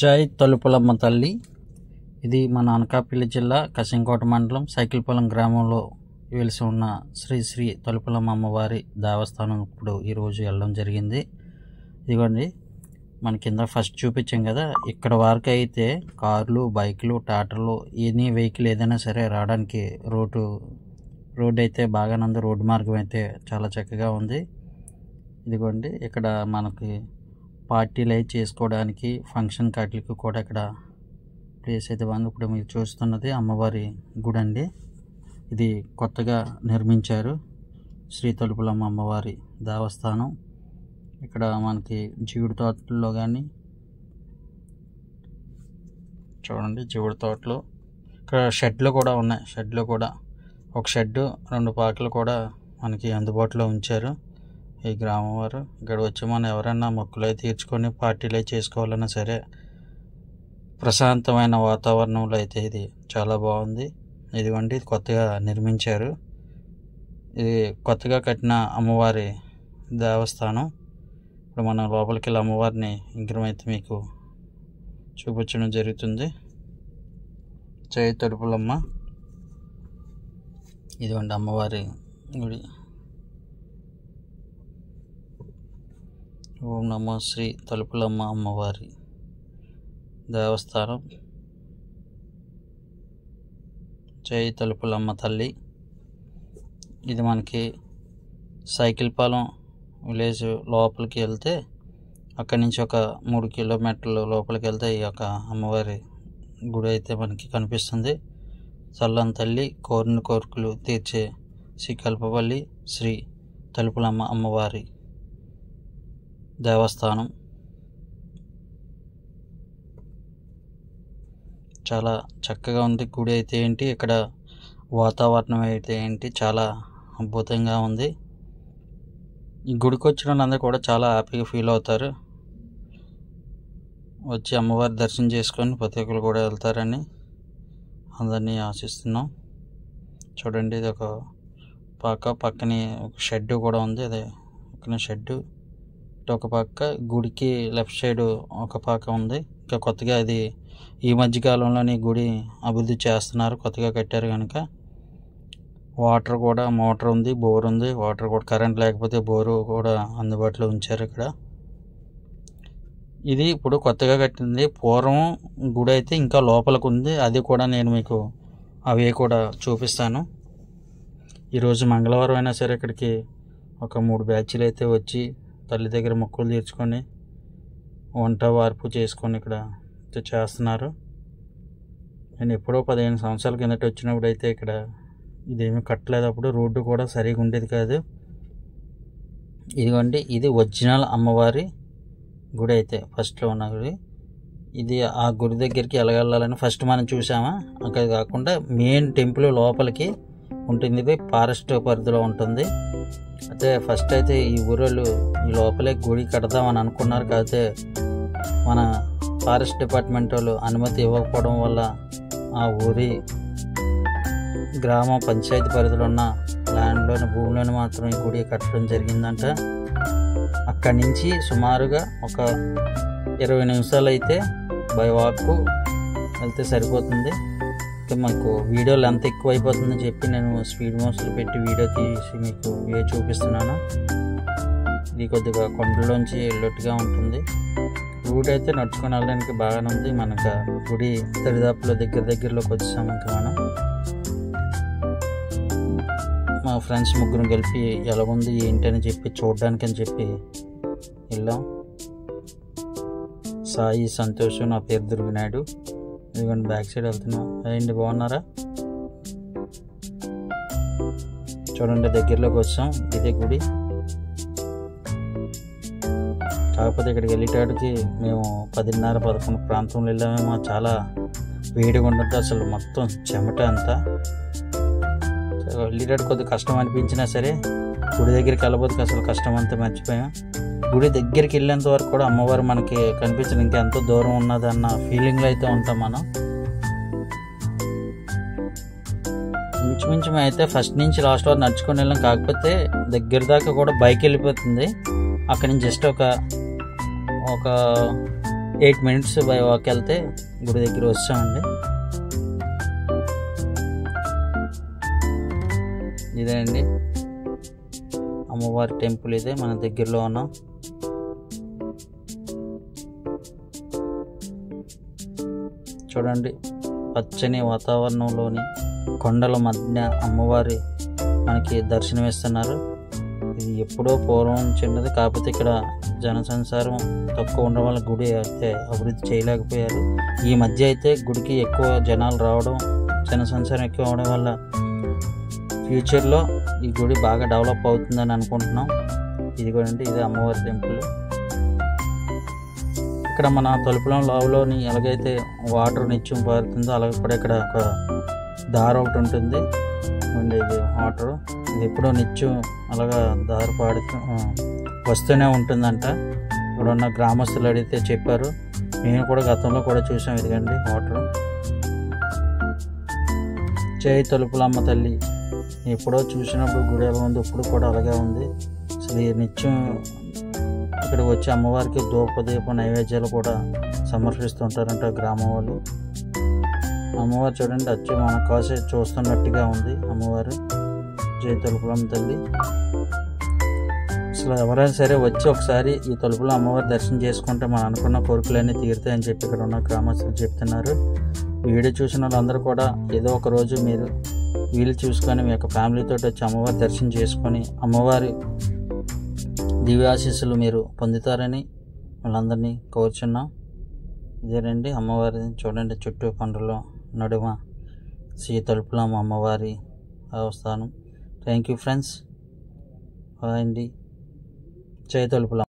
జై తలుపులమ్మ తల్లి. ఇది మన అనకాపల్లి జిల్లా కసింకోట మండలం సైకిల్పొలం గ్రామంలో వెలిసి ఉన్న శ్రీ శ్రీ తలుపులమ్మ అమ్మవారి దేవస్థానం ఇప్పుడు ఈరోజు వెళ్ళడం జరిగింది. ఇదిగోండి, మన కింద ఫస్ట్ చూపించాం కదా, ఇక్కడ వరకు అయితే కార్లు, బైకులు, టాటర్లు, ఎనీ వెహికల్ ఏదైనా సరే రావడానికి రోడ్డు అయితే బాగానే ఉంది. రోడ్డు మార్గం అయితే చాలా చక్కగా ఉంది. ఇదిగోండి, ఇక్కడ మనకి పార్టీలు అవి చేసుకోవడానికి, ఫంక్షన్ కాట్లకి కూడా ఇక్కడ ప్లేస్ అయితే బాగుంది. ఇప్పుడు మీరు చూస్తున్నది అమ్మవారి గుడి అండి. ఇది కొత్తగా నిర్మించారు శ్రీ తలుపులమ్మ అమ్మవారి దేవస్థానం. ఇక్కడ మనకి జీవుడి తోటల్లో కానీ చూడండి, జీవుడి తోటలు, ఇక్కడ షెడ్లు కూడా ఉన్నాయి. షెడ్లు కూడా ఒక షెడ్డు, 2 పాకలు కూడా మనకి అందుబాటులో ఉంచారు ఈ గ్రామం వారు. ఇక్కడ వచ్చి మనం ఎవరైనా మొక్కులు అయితే తీర్చుకొని పార్టీలు అయితే చేసుకోవాలన్నా సరే ప్రశాంతమైన వాతావరణంలో అయితే ఇది చాలా బాగుంది. ఇదిగోండి, కొత్తగా నిర్మించారు. ఇది కొత్తగా కట్టిన అమ్మవారి దేవస్థానం. ఇప్పుడు మనం లోపలికి వెళ్ళి అమ్మవారిని విగ్రహం అయితే మీకు చూపించడం జరుగుతుంది. జై తలుపులమ్మ. ఇదిగోండి అమ్మవారి గుడి. ఓం నమో శ్రీ తలుపులమ్మ అమ్మవారి దేవస్థానం. జై తలుపులమ్మ తల్లి. ఇది మనకి సైకిల్పాలెం విలేజ్ లోపలికి వెళ్తే అక్కడి నుంచి ఒక 3 కిలోమీటర్లు లోపలికి వెళ్తే ఈ యొక్క అమ్మవారి గుడి అయితే మనకి కనిపిస్తుంది. చల్లని తల్లి, కోరిన కోరికలు తీర్చే శ్రీకల్పవల్లి శ్రీ తలుపులమ్మ అమ్మవారి దేవస్థానం. చాలా చక్కగా ఉంది గుడి అయితే ఏంటి, ఇక్కడ వాతావరణం అయితే ఏంటి, చాలా అద్భుతంగా ఉంది. ఈ గుడికి వచ్చిన వాళ్ళందరూ కూడా చాలా హ్యాపీగా ఫీల్ అవుతారు. వచ్చి అమ్మవారి దర్శనం చేసుకొని ప్రతి ఒక్కరు కూడా వెళ్తారని అందరినీ ఆశిస్తున్నాం. చూడండి, ఇది ఒక పక్కనే ఒక షెడ్ కూడా ఉంది. అదే పక్కన షెడ్డు, ఒక పక్క గుడికి లెఫ్ట్ సైడ్ ఒక పక్క ఉంది. ఇంకా కొత్తగా ఇది ఈ మధ్యకాలంలోని గుడి అభివృద్ధి చేస్తున్నారు, కొత్తగా కట్టారు కనుక. వాటర్ కూడా మోటార్ ఉంది, బోర్ ఉంది. వాటర్ కూడా కరెంట్ లేకపోతే బోరు కూడా అందుబాటులో ఉంచారు ఇక్కడ. ఇది ఇప్పుడు కొత్తగా కట్టింది. పూర్వం గుడి అయితే ఇంకా లోపలికి ఉంది. అది కూడా నేను మీకు అవి కూడా చూపిస్తాను. ఈరోజు మంగళవారం అయినా సరే ఇక్కడికి ఒక 3 బ్యాచ్లు అయితే వచ్చి తల్లి దగ్గర మొక్కులు తీర్చుకొని వంట వార్పు చేసుకొని ఇక్కడ చేస్తున్నారు. నేను ఎప్పుడో 15 సంవత్సరాల కిందట వచ్చినప్పుడు అయితే ఇక్కడ ఇదేమీ కట్టలేదు. అప్పుడు రోడ్డు కూడా సరిగా ఉండేది కాదు. ఇదిగోండి, ఇది ఒరిజినల్ అమ్మవారి గుడి అయితే ఫస్ట్లో ఉన్న గుడి. ఇది ఆ గుడి దగ్గరికి వెళ్ళాలని ఫస్ట్ మనం చూసామా, అక్కడ కాకుండా మెయిన్ టెంపుల్ లోపలికి ఉంటుంది. ఇది ఫారెస్ట్ పరిధిలో ఉంటుంది. అయితే ఫస్ట్ అయితే ఈ ఊరోళ్ళు ఈ లోపలే గుడి కడదామని అనుకున్నారు. కాకపోతే మన ఫారెస్ట్ డిపార్ట్మెంట్ వాళ్ళు అనుమతి ఇవ్వకపోవడం వల్ల ఆ ఊరి గ్రామ పంచాయతీ పరిధిలో ఉన్న ల్యాండ్లోని భూమిలోని మాత్రం ఈ గుడి కట్టడం జరిగిందంట. అక్కడి నుంచి సుమారుగా ఒక 20 నిమిషాలు అయితే బై వాక్ వెళ్తే సరిపోతుంది. మాకు వీడియో లెంత్ ఎక్కువ అయిపోతుందని చెప్పి నేను స్పీడ్ మోస్లో పెట్టి వీడియో తీసి మీకు చూపిస్తున్నాను. ఇది కొద్దిగా కొండలోంచి వెళ్ళొట్టుగా ఉంటుంది. రూట్ అయితే నడుచుకొని వెళ్ళడానికి బాగానే ఉంది. మనకు గుడి దరిదాపులో దగ్గరలోకి వచ్చాము. ఇంకా మనం మా ఫ్రెండ్స్ 3 కలిపి ఎలా ఉంది ఏంటి అని చెప్పి చూడడానికి అని చెప్పి వెళ్ళాం. సాయి, సంతోష్, నా పేరు దుర్గనాయుడు. ఇదిగోండి బ్యాక్ సైడ్ వెళ్తున్నాం. అయ్యండి, బాగున్నారా? చూడండి, దగ్గరలోకి వచ్చాం. ఇదే గుడి. కాకపోతే ఇక్కడికి వెళ్ళేటాడికి మేము 10:30-11 ప్రాంతంలో వెళ్ళామేమో. చాలా వేడిగా ఉండదు, అసలు మొత్తం చెమట అంతా. వెళ్ళేటాడు కొద్దిగా కష్టం అనిపించినా సరే గుడి దగ్గరికి వెళ్ళబోతే అసలు కష్టం అంతా మర్చిపోయాం. గుడి దగ్గరికి వెళ్ళేంత వరకు కూడా అమ్మవారు మనకి కనిపించదు, ఇంకా ఎంతో దూరం ఉన్నదన్న ఫీలింగ్లో అయితే ఉంటాం మనం. ఇంచుమించు అయితే ఫస్ట్ నుంచి లాస్ట్ వరకు నడుచుకొని వెళ్ళాం. కాకపోతే దగ్గర దాకా కూడా బైక్ వెళ్ళిపోతుంది. అక్కడి నుంచి జస్ట్ ఒక 8 minutes బై వాక్ వెళ్తే గుడి దగ్గర వచ్చామండి. ఇదే అండి అమ్మవారి టెంపుల్. ఇదే మన దగ్గరలో ఉన్నాం. చూడండి, పచ్చని వాతావరణంలోని కొండల మధ్య అమ్మవారి మనకి దర్శనమిస్తున్నారు. ఇది ఎప్పుడో పూర్వం చిన్నది, కాకపోతే ఇక్కడ జనసంచారం తక్కువ ఉండడం వల్ల గుడి అయితే అభివృద్ధి చేయలేకపోయారు. ఈ మధ్య అయితే గుడికి ఎక్కువ జనాలు రావడం, జనసంచారం ఎక్కువ అవడం వల్ల ఫ్యూచర్లో ఈ గుడి బాగా డెవలప్ అవుతుందని అనుకుంటున్నాం. ఇదిగోండి, ఇది అమ్మవారి టెంపుల్. ఇక్కడ మన తలుపులం లావులోని ఎలాగైతే వాటర్ నిత్యం పారుతుందో అలాగే కూడా ఇక్కడ ఒక దారి ఒకటి ఉంటుంది. ఇది వాటర్ ఇది ఎప్పుడో నిత్యం అలాగా దారి పాడుతూ వస్తూనే ఉంటుందంట. ఇక్కడ ఉన్న గ్రామస్తులు అడిగితే చెప్పారు. మేము కూడా గతంలో కూడా చూసాం. ఇదిగండి వాటర్. జై తలుపులమ్మ తల్లి. ఎప్పుడో చూసినప్పుడు గుడి ఎలా ఉంది, ఇప్పుడు కూడా అలాగే ఉంది. అసలు నిత్యం ఇక్కడికి వచ్చి అమ్మవారికి ధూపదీప నైవేద్యాలు కూడా సమర్పిస్తుంటారంట గ్రామం వాళ్ళు. అమ్మవారు చూడండి, వచ్చి మన కాసే చూస్తున్నట్టుగా ఉంది అమ్మవారు. జై తలుపులమ్మ తల్లి. అసలు ఎవరైనా సరే వచ్చి ఒకసారి ఈ తలుపులో అమ్మవారి దర్శనం చేసుకుంటే మనం అనుకున్న కోరికలన్నీ తీరుతాయని చెప్పి ఇక్కడ ఉన్న గ్రామస్తులు చెప్తున్నారు. వీడియో చూసిన వాళ్ళందరూ కూడా ఏదో ఒక రోజు మీరు వీలు చూసుకొని మీ యొక్క ఫ్యామిలీతో వచ్చి అమ్మవారి దర్శనం చేసుకొని అమ్మవారి దివ్యాశీస్సులు మీరు పొందుతారని వాళ్ళందరినీ కోరుచున్నాం. ఇదేనండి అమ్మవారిని చూడండి, చుట్టూ కొండలో నడుమ శ్రీ తలుపులమ్మ అమ్మవారి దేవస్థానం. Thank you friends. బాయ్ అండి. జై తలుపులమ్మ.